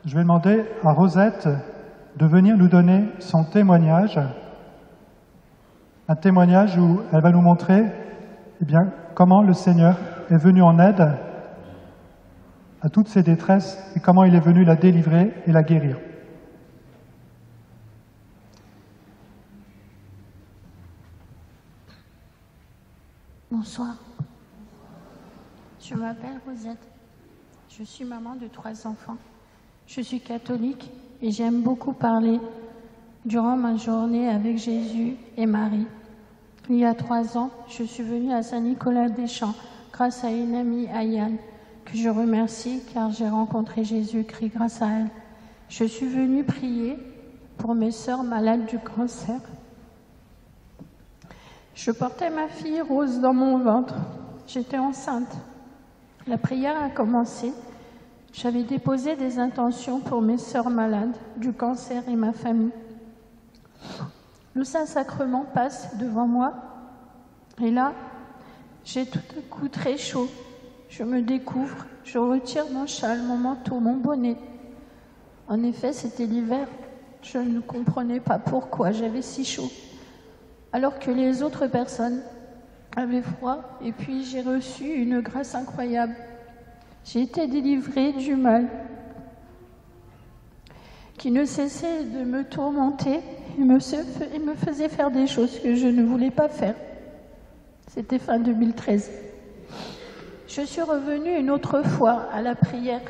je vais demander à Rosette de venir nous donner son témoignage. Un témoignage où elle va nous montrer comment le Seigneur est venu en aide à toutes ses détresses et comment il est venu la délivrer et la guérir. Bonsoir. Je m'appelle Rosette. Je suis maman de 3 enfants. Je suis catholique et j'aime beaucoup parler durant ma journée avec Jésus et Marie. Il y a 3 ans, je suis venue à Saint-Nicolas-des-Champs grâce à une amie, Ayane, que je remercie car j'ai rencontré Jésus-Christ grâce à elle. Je suis venue prier pour mes sœurs malades du cancer. Je portais ma fille Rose dans mon ventre. J'étais enceinte. La prière a commencé. J'avais déposé des intentions pour mes sœurs malades du cancer et ma famille. Le Saint-Sacrement passe devant moi et là, j'ai tout à coup très chaud. Je me découvre, je retire mon châle, mon manteau, mon bonnet. En effet, c'était l'hiver. Je ne comprenais pas pourquoi j'avais si chaud, alors que les autres personnes avaient froid. Et puis j'ai reçu une grâce incroyable. J'ai été délivrée du mal qui ne cessait de me tourmenter et me faisait faire des choses que je ne voulais pas faire. C'était fin 2013. Je suis revenue une autre fois à la prière.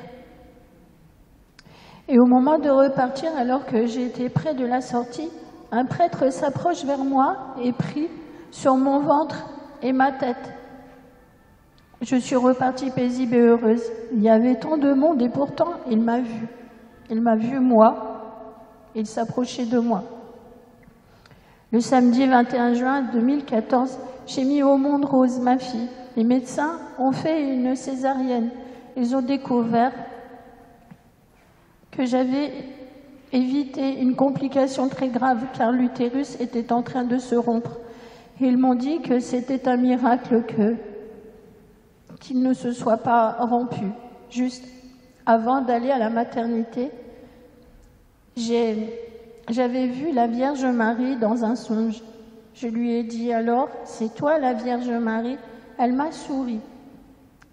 Et au moment de repartir, alors que j'étais près de la sortie, un prêtre s'approche vers moi et prie sur mon ventre et ma tête. Je suis repartie paisible et heureuse. Il y avait tant de monde et pourtant, il m'a vue. Il m'a vue moi. Il s'approchait de moi. Le samedi 21 juin 2014, j'ai mis au monde Rose, ma fille. Les médecins ont fait une césarienne. Ils ont découvert que j'avais évité une complication très grave car l'utérus était en train de se rompre. Et ils m'ont dit que c'était un miracle qu'il ne se soit pas rompu. Juste avant d'aller à la maternité, j'avais vu la Vierge Marie dans un songe. Je lui ai dit alors, c'est toi la Vierge Marie? Elle m'a souri.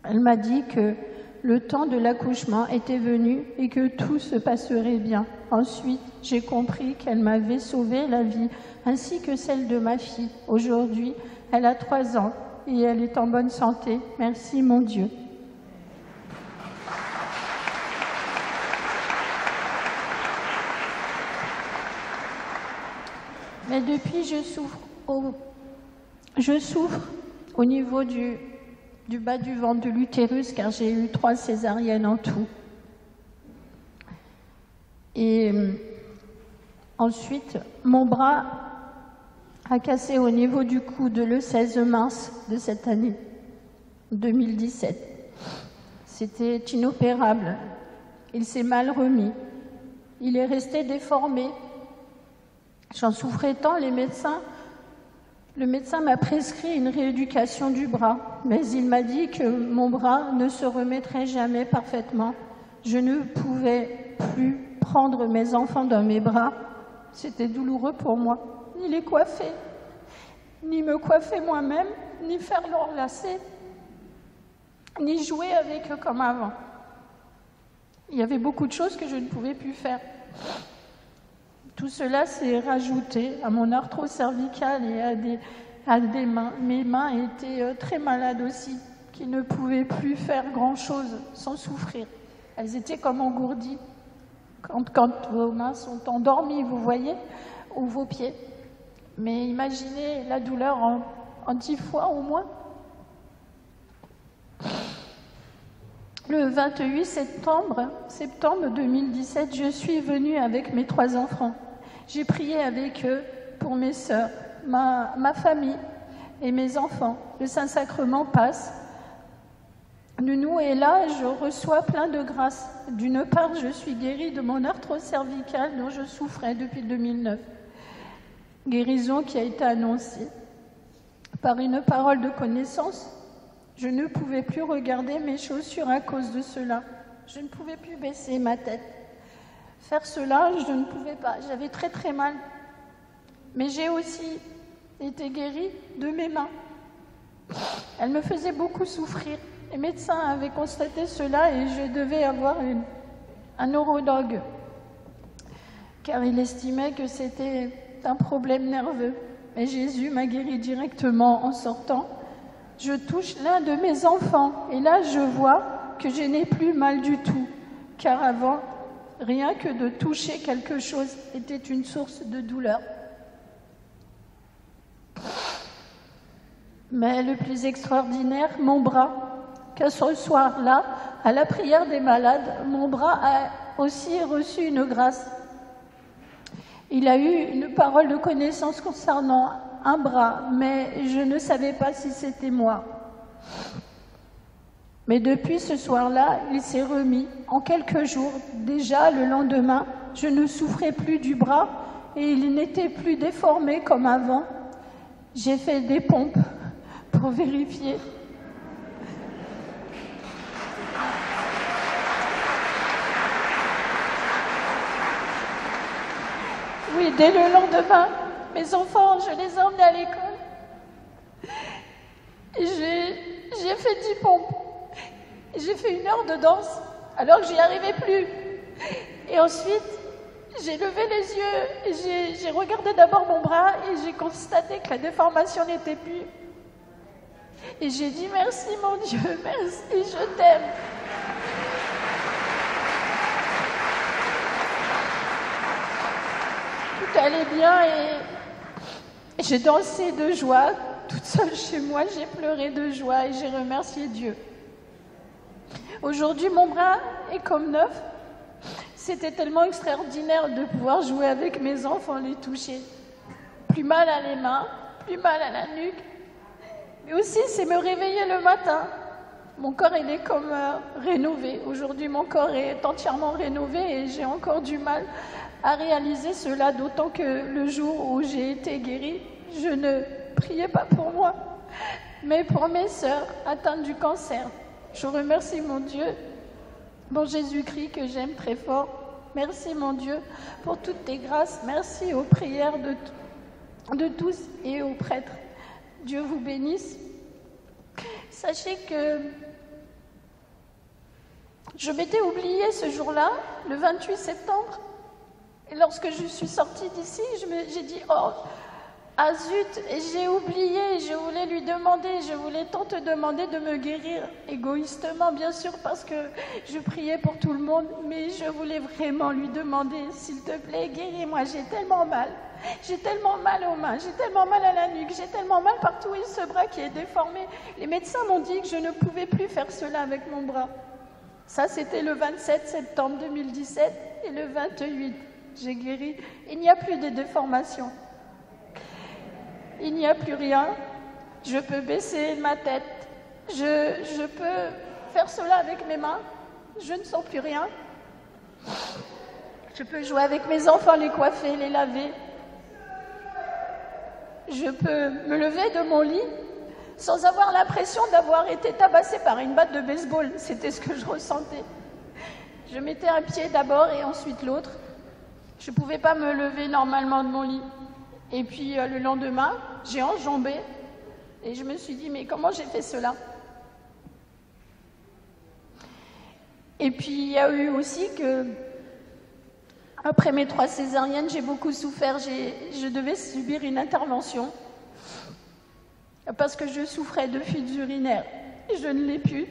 Elle m'a dit que le temps de l'accouchement était venu et que tout se passerait bien. Ensuite, j'ai compris qu'elle m'avait sauvé la vie, ainsi que celle de ma fille. Aujourd'hui, elle a 3 ans et elle est en bonne santé. Merci mon Dieu. Mais depuis, je souffre au niveau du bas du ventre, de l'utérus, car j'ai eu 3 césariennes en tout. Et ensuite, mon bras a cassé au niveau du coude le 16 mars de cette année, 2017. C'était inopérable. Il s'est mal remis. Il est resté déformé. J'en souffrais tant, le médecin m'a prescrit une rééducation du bras, mais il m'a dit que mon bras ne se remettrait jamais parfaitement. Je ne pouvais plus prendre mes enfants dans mes bras. C'était douloureux pour moi. Ni les coiffer, ni me coiffer moi-même, ni faire l'enlacer, ni jouer avec eux comme avant. Il y avait beaucoup de choses que je ne pouvais plus faire. Tout cela s'est rajouté à mon arthrose cervicale et à des mains. Mes mains étaient très malades aussi, qui ne pouvaient plus faire grand-chose sans souffrir. Elles étaient comme engourdies. Quand vos mains sont endormies, vous voyez, ou vos pieds. Mais imaginez la douleur en 10 fois au moins. Le 28 septembre 2017, je suis venue avec mes 3 enfants. J'ai prié avec eux pour mes sœurs, ma famille et mes enfants. Le Saint-Sacrement passe. Nounou est là, je reçois plein de grâce. D'une part, je suis guérie de mon arthrose cervicale dont je souffrais depuis 2009. Guérison qui a été annoncée par une parole de connaissance. Je ne pouvais plus regarder mes chaussures à cause de cela. Je ne pouvais plus baisser ma tête. Faire cela, je ne pouvais pas. J'avais très très mal. Mais j'ai aussi été guérie de mes mains. Elles me faisaient beaucoup souffrir. Les médecins avaient constaté cela et je devais avoir un neurologue, car il estimait que c'était un problème nerveux. Mais Jésus m'a guérie directement en sortant. Je touche l'un de mes enfants et là je vois que je n'ai plus mal du tout, car avant, rien que de toucher quelque chose était une source de douleur. Mais le plus extraordinaire, mon bras, que ce soir-là, à la prière des malades, mon bras a aussi reçu une grâce. Il a eu une parole de connaissance concernant un bras, mais je ne savais pas si c'était moi. Mais depuis ce soir-là, il s'est remis. En quelques jours, déjà le lendemain, je ne souffrais plus du bras et il n'était plus déformé comme avant. J'ai fait des pompes pour vérifier. Oui, dès le lendemain, mes enfants, je les ai emmenés à l'école. Et j'ai fait 10 pompes. J'ai fait 1 heure de danse, alors que j'y arrivais plus. Et ensuite, j'ai levé les yeux, et j'ai regardé d'abord mon bras et j'ai constaté que la déformation n'était plus. Et j'ai dit merci mon Dieu, merci, je t'aime. Tout allait bien et j'ai dansé de joie. Toute seule chez moi, j'ai pleuré de joie et j'ai remercié Dieu. Aujourd'hui, mon bras est comme neuf. C'était tellement extraordinaire de pouvoir jouer avec mes enfants, les toucher. Plus mal à les mains, plus mal à la nuque. Mais aussi, c'est me réveiller le matin. Mon corps, il est comme rénové. Aujourd'hui, mon corps est entièrement rénové et j'ai encore du mal à réaliser cela, d'autant que le jour où j'ai été guérie, je ne priais pas pour moi, mais pour mes sœurs atteintes du cancer. Je remercie mon Dieu, mon Jésus-Christ que j'aime très fort. Merci mon Dieu pour toutes tes grâces. Merci aux prières de tous et aux prêtres. Dieu vous bénisse. Sachez que je m'étais oubliée ce jour-là, le 28 septembre. Et lorsque je suis sortie d'ici, j'ai dit « Oh, ah zut, j'ai oublié, je voulais lui demander, je voulais tant te demander de me guérir égoïstement, bien sûr, parce que je priais pour tout le monde, mais je voulais vraiment lui demander, s'il te plaît, guéris-moi, j'ai tellement mal. J'ai tellement mal aux mains, j'ai tellement mal à la nuque, j'ai tellement mal partout et ce bras qui est déformé. Les médecins m'ont dit que je ne pouvais plus faire cela avec mon bras. » Ça, c'était le 27 septembre 2017 et le 28, j'ai guéri. Il n'y a plus de déformation. Il n'y a plus rien. Je peux baisser ma tête. Je peux faire cela avec mes mains. Je ne sens plus rien. Je peux jouer avec mes enfants, les coiffer, les laver. Je peux me lever de mon lit sans avoir l'impression d'avoir été tabassée par une batte de baseball. C'était ce que je ressentais. Je mettais un pied d'abord et ensuite l'autre. Je ne pouvais pas me lever normalement de mon lit. Et puis le lendemain, j'ai enjambé et je me suis dit, mais comment j'ai fait cela? Et puis il y a eu aussi que, après mes 3 césariennes, j'ai beaucoup souffert. Je devais subir une intervention parce que je souffrais de fuites urinaires. Et je ne l'ai plus.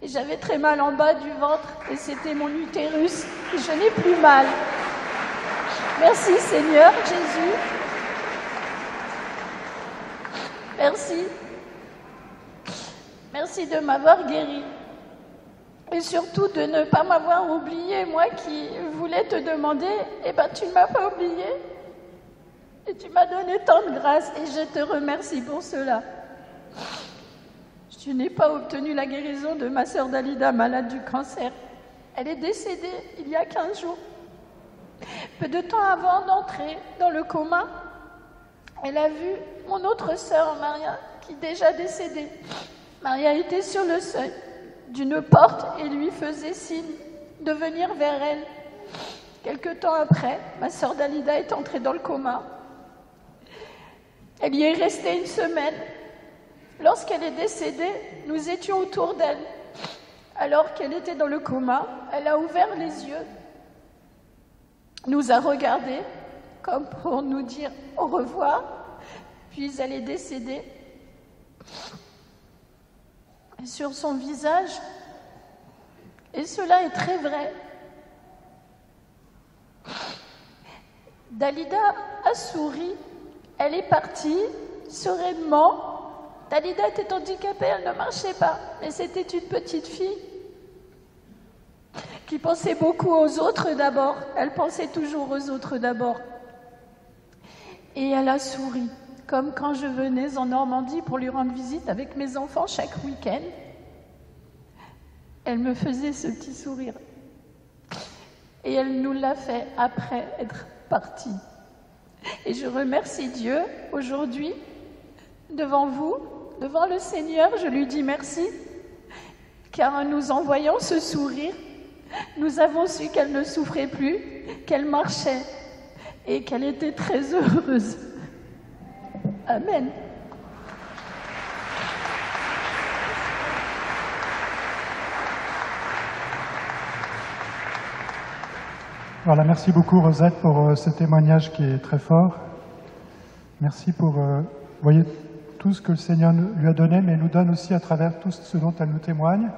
Et j'avais très mal en bas du ventre et c'était mon utérus. Et je n'ai plus mal. Merci Seigneur Jésus. Merci. Merci de m'avoir guéri. Et surtout de ne pas m'avoir oublié, moi qui voulais te demander, eh ben tu ne m'as pas oublié. Et tu m'as donné tant de grâce et je te remercie pour cela. Je n'ai pas obtenu la guérison de ma sœur Dalida, malade du cancer. Elle est décédée il y a 15 jours. Peu de temps avant d'entrer dans le coma, elle a vu mon autre sœur, Maria, qui est déjà décédée. Maria était sur le seuil d'une porte et lui faisait signe de venir vers elle. Quelque temps après, ma sœur Dalida est entrée dans le coma. Elle y est restée une semaine. Lorsqu'elle est décédée, nous étions autour d'elle. Alors qu'elle était dans le coma, elle a ouvert les yeux, nous a regardés comme pour nous dire au revoir, puis elle est décédée. Et sur son visage, et cela est très vrai, Dalida a souri, elle est partie sereinement. Dalida était handicapée, elle ne marchait pas, mais c'était une petite fille qui pensait beaucoup aux autres d'abord. Elle pensait toujours aux autres d'abord. Et elle a souri, comme quand je venais en Normandie pour lui rendre visite avec mes enfants chaque week-end. Elle me faisait ce petit sourire. Et elle nous l'a fait après être partie. Et je remercie Dieu aujourd'hui, devant vous, devant le Seigneur, je lui dis merci, car en nous envoyant ce sourire, nous avons su qu'elle ne souffrait plus, qu'elle marchait et qu'elle était très heureuse. Amen. Voilà, merci beaucoup Rosette pour ce témoignage qui est très fort. Merci pour, vous voyez, tout ce que le Seigneur lui a donné, mais nous donne aussi à travers tout ce dont elle nous témoigne,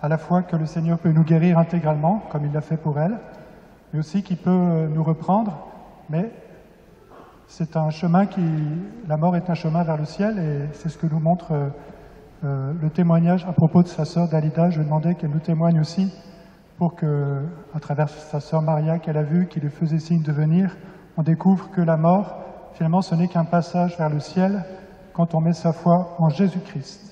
à la fois que le Seigneur peut nous guérir intégralement, comme il l'a fait pour elle, mais aussi qu'il peut nous reprendre, mais c'est un chemin la mort est un chemin vers le ciel, et c'est ce que nous montre le témoignage à propos de sa sœur Dalida. Je lui demandais qu'elle nous témoigne aussi, pour que, à travers sa sœur Maria qu'elle a vue, qui lui faisait signe de venir, on découvre que la mort, finalement, ce n'est qu'un passage vers le ciel quand on met sa foi en Jésus-Christ.